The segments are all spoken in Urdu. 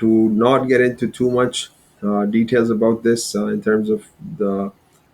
To not get into too much details about this in terms of the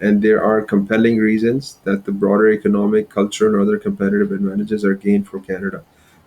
And there are compelling reasons that the broader economic, cultural, and other competitive advantages are gained for Canada.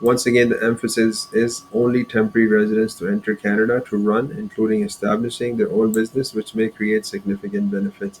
once again the emphasis is only temporary residents to enter Canada to run, including establishing their own business which may create significant benefits।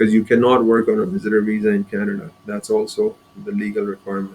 because you cannot work on a visitor visa in Canada. That's also the legal requirement.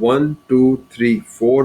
1 2 3 4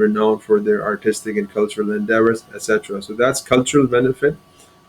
renowned for their artistic and cultural endeavors, etc. So that's cultural benefit.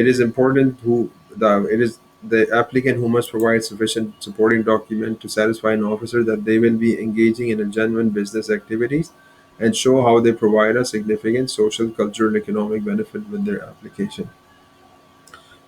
It is important who it is the applicant who must provide sufficient supporting document to satisfy an officer that they will be engaging in a genuine business activities and show how they provide a significant social, cultural, and economic benefit with their application.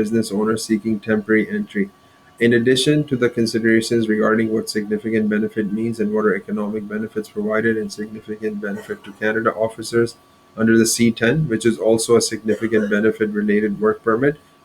business owners seeking temporary entry. In addition to the considerations regarding what significant benefit means and what are economic benefits provided and significant benefit to Canada officers under the C10, which is also a significant benefit related work permit,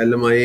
LMIA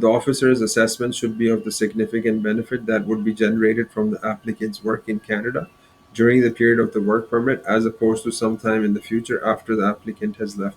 the officer's assessment should be of the significant benefit that would be generated from the applicant's work in Canada during the period of the work permit as opposed to sometime in the future after the applicant has left.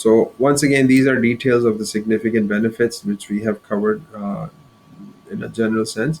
So once again, these are details of the significant benefits which we have covered in a general sense.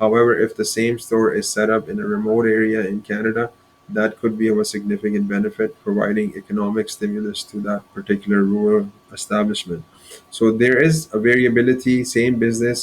However, if the same store is set up in a remote area in Canada, that could be of a significant benefit, providing economic stimulus to that particular rural establishment. So there is a variability, same business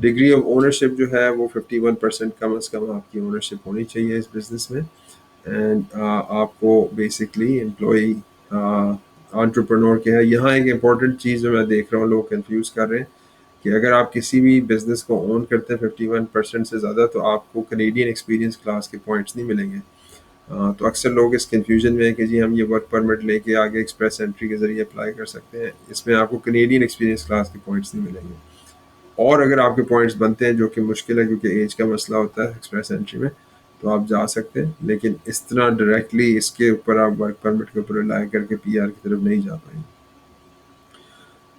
degree of ownership جو ہے وہ 51% کم از کم آپ کی اونرشپ ہونی چاہیے اس بزنس میں. اینڈ آپ کو بیسکلی امپلائی انٹرپرنور کے ہے. یہاں ایک امپورٹنٹ چیز جو میں دیکھ رہا ہوں لوگ کنفیوز کر رہے ہیں کہ اگر آپ کسی بھی بزنس کو اون کرتے ہیں 51% سے زیادہ تو آپ کو کینیڈین ایکسپیرینس کلاس کے پوائنٹس نہیں ملیں گے. تو اکثر لوگ اس کنفیوژن میں ہے کہ جی ہم یہ ورک پرمٹ لے کے آگے ایکسپریس انٹری کے ذریعے اپلائی کر سکتے ہیں. اس میں آپ کو کینیڈین ایکسپیرینس کلاس کے پوائنٹس نہیں ملیں گے. اور اگر آپ کے پوائنٹس بنتے ہیں جو کہ مشکل ہے کیونکہ ایج کا مسئلہ ہوتا ہے ایکسپریس انٹری میں تو آپ جا سکتے ہیں. لیکن اس طرح ڈائریکٹلی اس کے اوپر آپ ورک پرمٹ کے اوپر ریلائی کر کے پی آر کی طرف نہیں جا پائیں گے.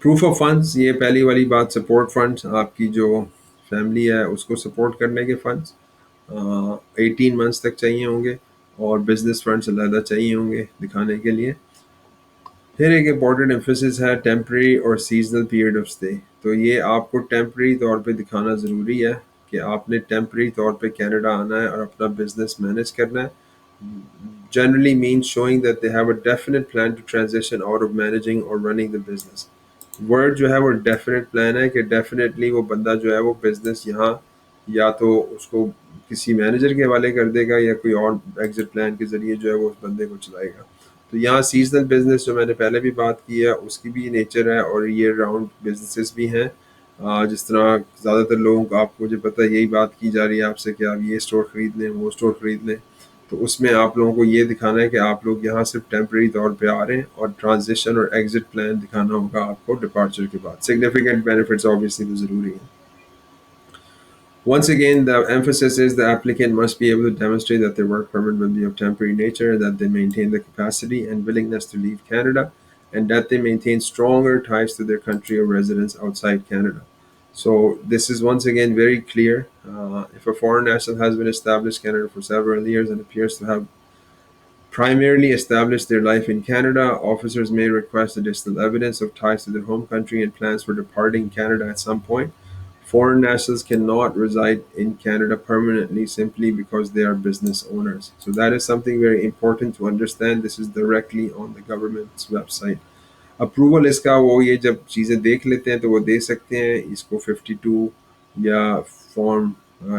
پروف آف فنڈس، یہ پہلی والی بات. سپورٹ فنڈس آپ کی جو فیملی ہے اس کو سپورٹ کرنے کے فنڈس 18 منتھس تک چاہیے ہوں گے. اور بزنس فنڈس علیحدہ چاہیے ہوں گے دکھانے کے لیے. پھر ایک امپورٹنٹ ایمفیسس ہے ٹیمپرری اور سیزنل پیریڈ آف اسٹے. تو یہ آپ کو ٹیمپرری طور پہ دکھانا ضروری ہے کہ آپ نے ٹیمپرری طور پہ کینیڈا آنا ہے اور اپنا بزنس مینیج کرنا ہے. Generally means showing that they have a definite plan to transition out of managing or running the business. Word جو ہے وہ ڈیفینیٹ پلان ہے کہ ڈیفینیٹلی وہ بندہ جو ہے وہ بزنس یہاں یا تو اس کو کسی مینیجر کے حوالے کر دے گا یا کوئی اور ایگزٹ پلان کے ذریعے جو ہے وہ اس بندے کو چلائے گا. تو یہاں سیزنل بزنس جو میں نے پہلے بھی بات کی ہے اس کی بھی نیچر ہے اور ایئر راؤنڈ بزنسز بھی ہیں. جس طرح زیادہ تر لوگوں کو آپ کو مجھے پتہ یہی بات کی جا رہی ہے آپ سے کہ آپ یہ اسٹور خرید لیں وہ اسٹور خرید لیں. تو اس میں آپ لوگوں کو یہ دکھانا ہے کہ آپ لوگ یہاں صرف ٹیمپریری طور پہ آ رہے ہیں اور ٹرانزیشن اور ایگزٹ پلان دکھانا ہوگا آپ کو ڈپارچر کے بعد. سگنیفیکنٹ بینیفٹس obviously تو ضروری ہیں. Once again, the emphasis is the applicant must be able to demonstrate that their work permit will be of temporary nature, that they maintain the capacity and willingness to leave Canada, and that they maintain stronger ties to their country of residence outside Canada. So this is once again very clear. If a foreign national has been established in Canada for several years and appears to have primarily established their life in Canada, officers may request additional evidence of ties to their home country and plans for departing Canada at some point. Foreign nationals cannot reside in Canada permanently simply because they are business owners. So that is something very important to understand. This is directly on the government's website. Approval اس کا وہ یہ جب چیزیں دیکھ لیتے ہیں تو وہ دے سکتے ہیں اس کو 52 یا فارم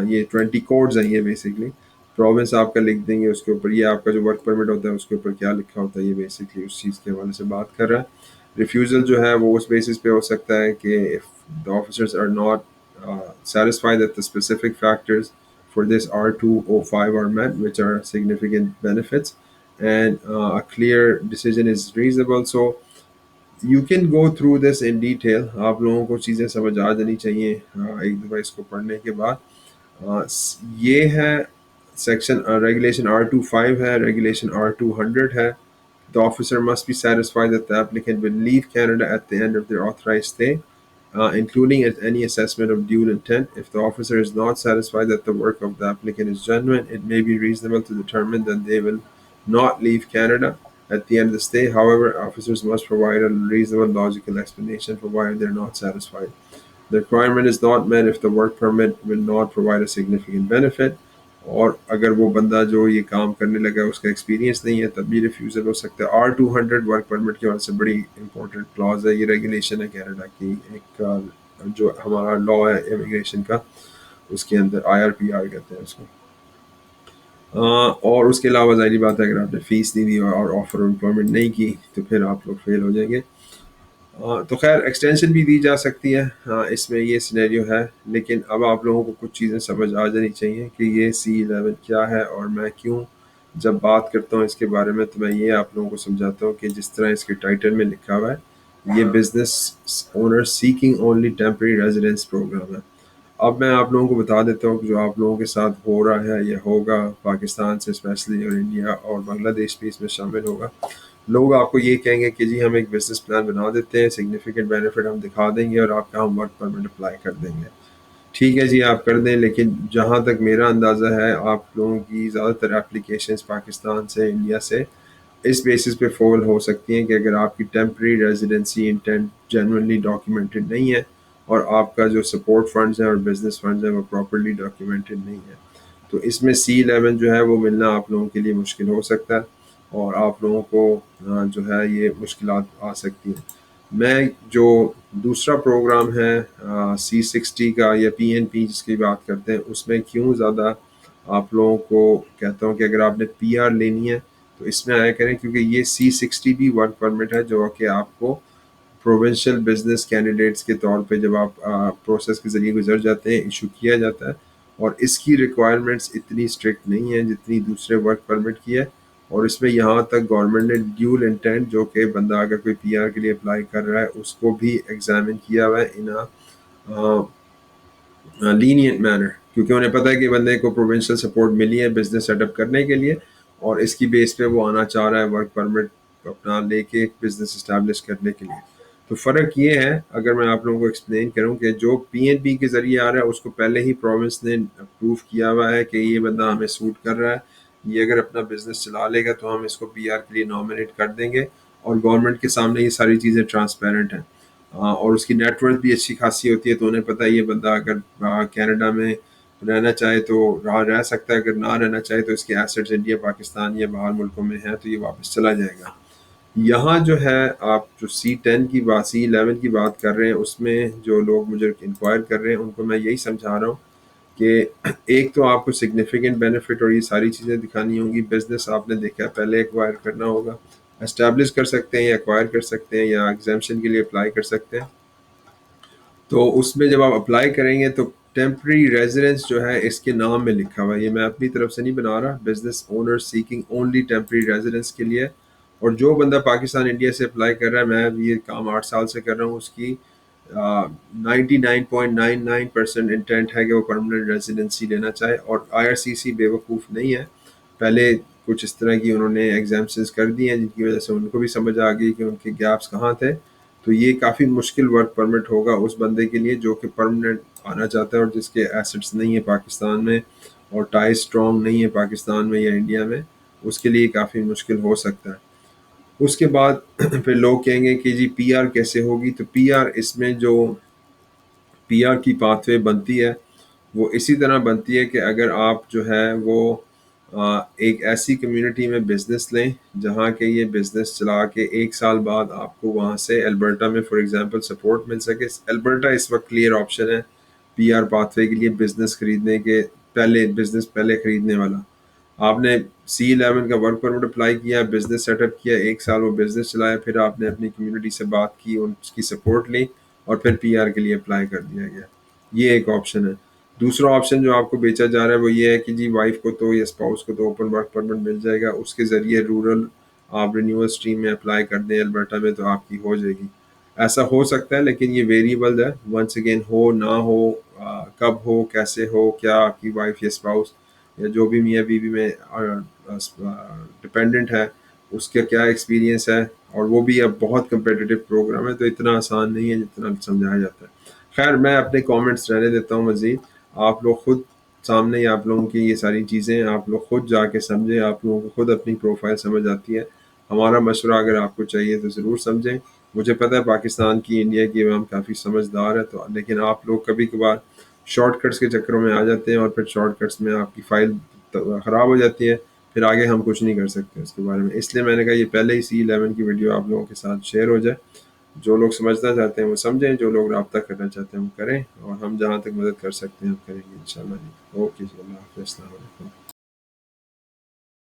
یہ 20 کوڈز ہیں یہ بیسکلی پروونس آپ کا لکھ دیں گے اس کے اوپر. یہ آپ کا جو ورک پرمٹ ہوتا ہے اس کے اوپر کیا لکھا ہوتا ہے یہ بیسکلی اس چیز کے حوالے سے بات کر رہا ہے. ریفیوزل جو ہے وہ اس بیسس پہ ہو سکتا ہے کہ if the officers are not satisfied that the specific factors for this R205 are met, which are significant benefits, and a clear decision is reasonable. So you can go through this in detail. آپ لوگوں کو چیزیں سمجھ آ جانی چاہیے ایک دفعہ اس کو پڑھنے کے بعد. یہ ہے سیکشن ریگولیشن R25 ہے, ریگولیشن R200 ہے. The officer must be satisfied that the applicant will leave Canada at the end of their authorized stay, including any assessment of due intent. If the officer is not satisfied that the work of the applicant is genuine, it may be reasonable to determine that they will not leave Canada at the end of the stay. However, officers must provide a reasonable logical explanation for why they're not satisfied. The requirement is not met if the work permit will not provide a significant benefit. اور اگر وہ بندہ جو یہ کام کرنے لگا اس کا ایکسپیرینس نہیں ہے تب بھی ریفیوزل ہو سکتا ہے. R200 ورک پرمٹ کی وجہ سے بڑی امپورٹنٹ کلاز ہے. یہ ریگولیشن ہے کینیڈا کی ایک جو ہمارا لا ہے امیگریشن کا اس کے اندر IRPR کہتے ہیں اس کو. اور اس کے علاوہ ظاہری بات ہے اگر آپ نے فیس نہیں دی اور آفر امپلائمنٹ نہیں کی تو پھر آپ لوگ فیل ہو جائیں گے. تو خیر ایکسٹینشن بھی دی جا سکتی ہے اس میں یہ سینیریو ہے. لیکن اب آپ لوگوں کو کچھ چیزیں سمجھ آ جانی چاہیے کہ یہ C11 کیا ہے اور میں کیوں جب بات کرتا ہوں اس کے بارے میں تو میں یہ آپ لوگوں کو سمجھاتا ہوں کہ جس طرح اس کے ٹائٹل میں لکھا ہوا ہے یہ business owner seeking only temporary residence program ہے. اب میں آپ لوگوں کو بتا دیتا ہوں کہ جو آپ لوگوں کے ساتھ ہو رہا ہے یہ ہوگا پاکستان سے اسپیشلی اور انڈیا اور بنگلہ دیش بھی اس میں شامل ہوگا. لوگ آپ کو یہ کہیں گے کہ جی ہم ایک بزنس پلان بنا دیتے ہیں, سگنیفیکنٹ بینیفٹ ہم دکھا دیں گے اور آپ کا ہم ورک پرمٹ اپلائی کر دیں گے. ٹھیک ہے جی آپ کر دیں, لیکن جہاں تک میرا اندازہ ہے آپ لوگوں کی زیادہ تر اپلیکیشنز پاکستان سے انڈیا سے اس بیسس پہ فول ہو سکتی ہیں کہ اگر آپ کی temporary residency intent genuinely documented نہیں ہے اور آپ کا جو سپورٹ فنڈز ہیں اور بزنس فنڈز ہیں وہ پراپرلی ڈاکیومنٹڈ نہیں ہے تو اس میں C11 جو ہے وہ ملنا آپ لوگوں کے لیے مشکل ہو سکتا ہے اور آپ لوگوں کو جو ہے یہ مشکلات آ سکتی ہیں. میں جو دوسرا پروگرام ہے C60 کا یا PNP جس کی بات کرتے ہیں، اس میں کیوں زیادہ آپ لوگوں کو کہتا ہوں کہ اگر آپ نے PR لینی ہے تو اس میں آیا کریں، کیونکہ یہ C60 بھی ورک پرمٹ ہے جو کہ آپ کو پروونشل بزنس کینڈیڈیٹس کے طور پہ جب آپ پروسیس کے ذریعے گزر جاتے ہیں ایشو کیا جاتا ہے، اور اس کی ریکوائرمنٹس اتنی اسٹرکٹ نہیں ہیں جتنی دوسرے ورک پرمٹ کی ہے، اور اس میں یہاں تک گورنمنٹ نے ڈیول انٹینٹ جو کہ بندہ اگر کوئی PR کے لیے اپلائی کر رہا ہے اس کو بھی ایگزامن کیا ہوا ہے ان لینینٹ مینر، کیونکہ انہیں پتہ ہے کہ بندے کو پروونشل سپورٹ ملی ہے بزنس سیٹ اپ کرنے کے لیے، اور اس کی بیس پہ وہ آنا چاہ رہا ہے ورک پرمٹ اپنا لے کے بزنس اسٹیبلش کرنے کے لیے۔ تو فرق یہ ہے، اگر میں آپ لوگوں کو ایکسپلین کروں، کہ جو PNP کے ذریعے آ رہا ہے اس کو پہلے ہی پروونس نے اپروو کیا ہوا ہے کہ یہ بندہ ہمیں سوٹ کر رہا ہے، یہ اگر اپنا بزنس چلا لے گا تو ہم اس کو PR کے لیے نامنیٹ کر دیں گے، اور گورنمنٹ کے سامنے یہ ساری چیزیں ٹرانسپیرنٹ ہیں، اور اس کی نیٹ ورتھ بھی اچھی خاصی ہوتی ہے، تو انہیں پتہ ہے یہ بندہ اگر کینیڈا میں رہنا چاہے تو رہ سکتا ہے، اگر نہ رہنا چاہے تو اس کے ایسٹس انڈیا، پاکستان یا باہر ملکوں میں ہیں تو یہ واپس چلا جائے گا۔ یہاں جو ہے آپ جو C10 کی بات، C11 کی بات کر رہے ہیں، اس میں جو لوگ مجھے انکوائر کر رہے ہیں ان کو میں یہی سمجھا رہا ہوں کہ ایک تو آپ کو سگنیفیکنٹ بینیفٹ اور یہ ساری چیزیں دکھانی ہوں گی، بزنس آپ نے دیکھا پہلے ایکوائر کرنا ہوگا، اسٹیبلش کر سکتے ہیں یا ایکوائر کر سکتے ہیں یا ایگزیمشن کے لیے اپلائی کر سکتے ہیں۔ تو اس میں جب آپ اپلائی کریں گے تو ٹیمپرری ریزیڈنس جو ہے اس کے نام میں لکھا ہوا ہے، یہ میں اپنی طرف سے نہیں بنا رہا، business owner seeking only temporary residence کے لیے، اور جو بندہ پاکستان انڈیا سے اپلائی کر رہا ہے، میں اب یہ کام 8 سال سے کر رہا ہوں، اس کی 99.99% انٹینٹ ہے کہ وہ پرماننٹ ریزیڈنسی لینا چاہے، اور IRCC بے وقوف نہیں ہے، پہلے کچھ اس طرح کی انہوں نے ایگزامشنز کر دی ہیں جن کی وجہ سے ان کو بھی سمجھ آ گئی کہ ان کے گیپس کہاں تھے، تو یہ کافی مشکل ورک پرمٹ ہوگا اس بندے کے لیے جو کہ پرماننٹ آنا چاہتا ہے اور جس کے ایسٹس نہیں ہیں پاکستان میں اور ٹائی اسٹرانگ نہیں ہے پاکستان میں یا انڈیا میں، اس کے لیے کافی مشکل ہو سکتا ہے۔ اس کے بعد پھر لوگ کہیں گے کہ جی PR کیسے ہوگی، تو PR اس میں جو PR کی پاتھ وے بنتی ہے وہ اسی طرح بنتی ہے کہ اگر آپ جو ہے وہ ایک ایسی کمیونٹی میں بزنس لیں جہاں کہ یہ بزنس چلا کے 1 سال بعد آپ کو وہاں سے البرٹا میں فار ایگزامپل سپورٹ مل سکے۔ البرٹا اس وقت کلیئر آپشن ہے PR پاتھ وے کے لیے، بزنس خریدنے کے پہلے، بزنس پہلے خریدنے والا۔ آپ نے C11 کا ورک پرمٹ اپلائی کیا، بزنس سیٹ اپ کیا، 1 سال وہ بزنس چلایا، پھر آپ نے اپنی کمیونٹی سے بات کی، ان کی سپورٹ لی، اور پھر PR کے لیے اپلائی کر دیا گیا۔ یہ ایک آپشن ہے۔ دوسرا آپشن جو آپ کو بیچا جا رہا ہے وہ یہ ہے کہ جی وائف کو تو یا اسپاؤس کو تو اوپن ورک پرمٹ مل جائے گا، اس کے ذریعے رورل آپ رینیول اسٹریم میں اپلائی کر دیں البرٹا میں تو آپ کی ہو جائے گی۔ ایسا ہو سکتا ہے لیکن یہ ویریبل ہے، ونس اگین ہو نہ ہو، کب ہو، کیسے ہو، کیا آپ کی وائف یا اسپاؤس یا جو بھی میاں بیوی میں ڈپینڈنٹ ہے اس کا کیا ایکسپیرینس ہے، اور وہ بھی اب بہت کمپیٹیٹیو پروگرام ہے تو اتنا آسان نہیں ہے جتنا سمجھایا جاتا ہے۔ خیر میں اپنے کامنٹس رہنے دیتا ہوں، مزید آپ لوگ خود سامنے ہی آپ لوگوں کی یہ ساری چیزیں آپ لوگ خود جا کے سمجھیں، آپ لوگوں کو خود اپنی پروفائل سمجھ آتی ہے۔ ہمارا مشورہ اگر آپ کو چاہیے تو ضرور سمجھیں، مجھے پتہ ہے پاکستان کی، انڈیا کی عوام کافی سمجھدار ہے، تو لیکن آپ لوگ کبھی کبھار شارٹ کٹس کے چکروں میں آ جاتے ہیں اور پھر شارٹ کٹس میں آپ کی فائل خراب ہو جاتی ہے، پھر آگے ہم کچھ نہیں کر سکتے اس کے بارے میں۔ اس لیے میں نے کہا یہ پہلے ہی C11 کی ویڈیو آپ لوگوں کے ساتھ شیئر ہو جائے، جو لوگ سمجھنا چاہتے ہیں وہ سمجھیں، جو لوگ رابطہ کرنا چاہتے ہیں وہ کریں، اور ہم جہاں تک مدد کر سکتے ہیں ہم کریں گے انشاءاللہ۔ اوکے جی، اللہ حافظ، السلام علیکم۔